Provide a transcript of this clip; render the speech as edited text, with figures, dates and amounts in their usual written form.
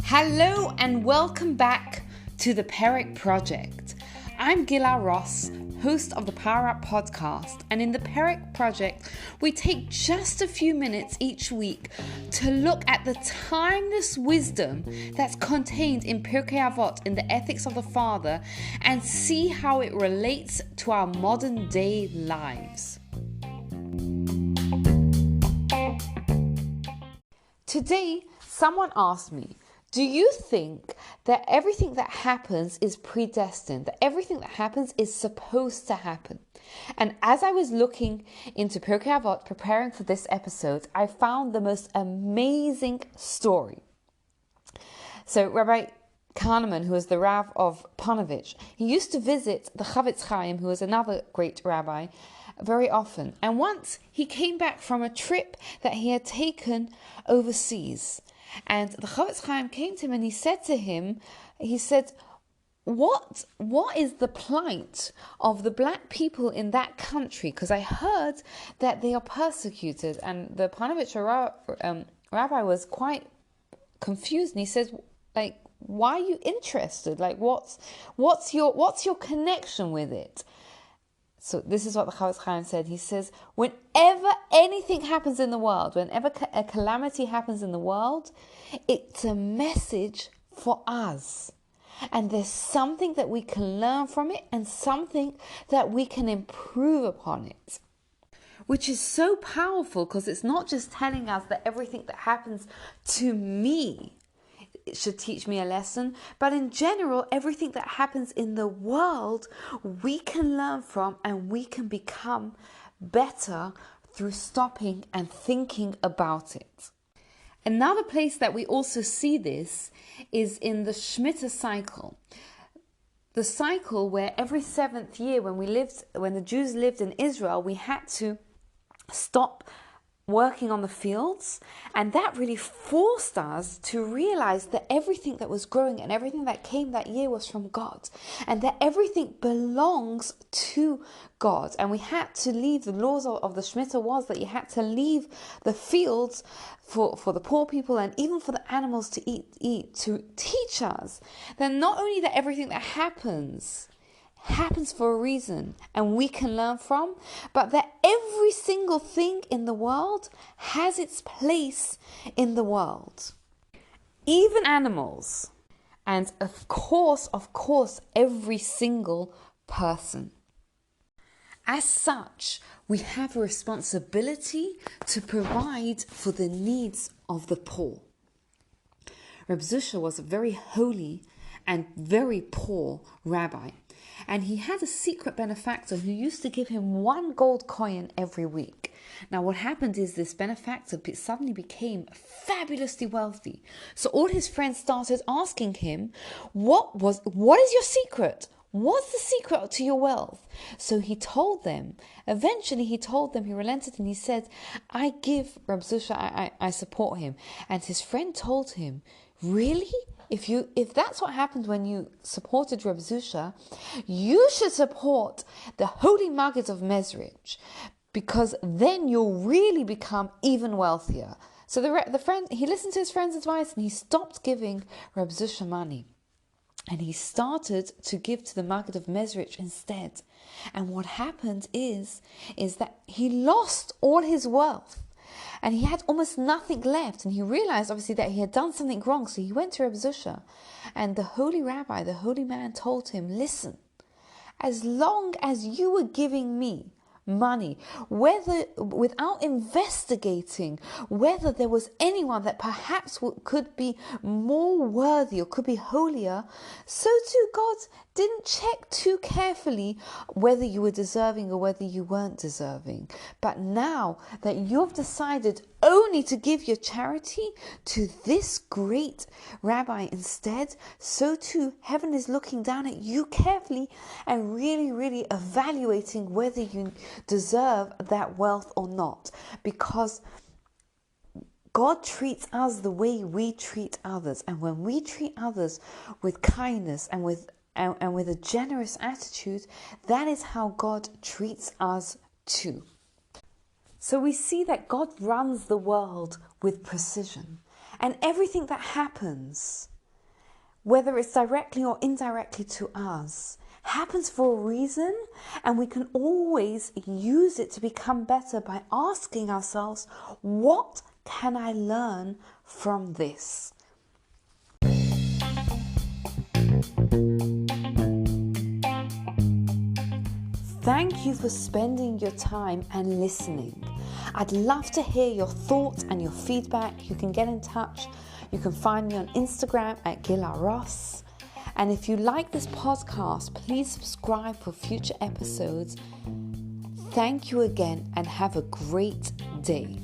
Hello and welcome back to the Perek Project. I'm Gila Ross, host of the Power Up podcast, and in the Perek Project, we take just a few minutes each week to look at the timeless wisdom that's contained in Pirkei Avot, in the ethics of the Father, and see how it relates to our modern day lives. Today, someone asked me, do you think that everything that happens is predestined, that everything that happens is supposed to happen? And as I was looking into Pirkei Avot, preparing for this episode, I found the most amazing story. So Rabbi Kahneman, who was the Rav of Panovich, he used to visit the Chavetz Chaim, who was another great rabbi, very often. And once he came back from a trip that he had taken overseas. And the Chavetz Chaim came to him and he said to him, what is the plight of the black people in that country? Because I heard that they are persecuted. And the Panovich rabbi was quite confused. And he says, why are you interested? What's your connection with it? So this is what the Chavetz Chaim said. He says, whenever anything happens in the world, whenever a calamity happens in the world, it's a message for us. And there's something that we can learn from it and something that we can improve upon it. Which is so powerful because it's not just telling us that everything that happens to me it should teach me a lesson, but in general, everything that happens in the world, we can learn from and we can become better through stopping and thinking about it. Another place that we also see this is in the Shemitah cycle. The cycle where every 7th year when the Jews lived in Israel, we had to stop working on the fields, and that really forced us to realize that everything that was growing and everything that came that year was from God, and that everything belongs to God. And we had to leave, the laws of the Shemitah was that you had to leave the fields for the poor people and even for the animals to eat to teach us that not only that everything that happens for a reason and we can learn from, but that every single thing in the world has its place in the world. Even animals. And of course, every single person. As such, we have a responsibility to provide for the needs of the poor. Reb Zusha was a very holy and very poor rabbi. And he had a secret benefactor who used to give him 1 gold coin every week. Now what happened is this benefactor suddenly became fabulously wealthy. So all his friends started asking him, what is your secret? What's the secret to your wealth? So he told them, eventually he relented and he said, I give Reb Zusha, I support him. And his friend told him, really? If that's what happened when you supported Reb Zusha, you should support the Holy Maggid of Mezrich, because then you'll really become even wealthier. So the friend, he listened to his friend's advice and he stopped giving Reb Zusha money. And he started to give to the Maggid of Mezrich instead. And what happened is that he lost all his wealth. And he had almost nothing left. And he realized, obviously, that he had done something wrong. So he went to Reb Zusha. And the holy rabbi, the holy man, told him, listen, as long as you were giving me money, whether without investigating whether there was anyone that perhaps could be more worthy or could be holier, so too God didn't check too carefully whether you were deserving or whether you weren't deserving. But now that you've decided only to give your charity to this great rabbi instead, so too heaven is looking down at you carefully and really, really evaluating whether you deserve that wealth or not. Because God treats us the way we treat others. And when we treat others with kindness and with a generous attitude, that is how God treats us too. So we see that God runs the world with precision. And everything that happens, whether it's directly or indirectly to us, happens for a reason, and we can always use it to become better by asking ourselves, what can I learn from this? Thank you for spending your time and listening. I'd love to hear your thoughts and your feedback. You can get in touch. You can find me on Instagram at Gila Ross. And if you like this podcast, please subscribe for future episodes. Thank you again and have a great day.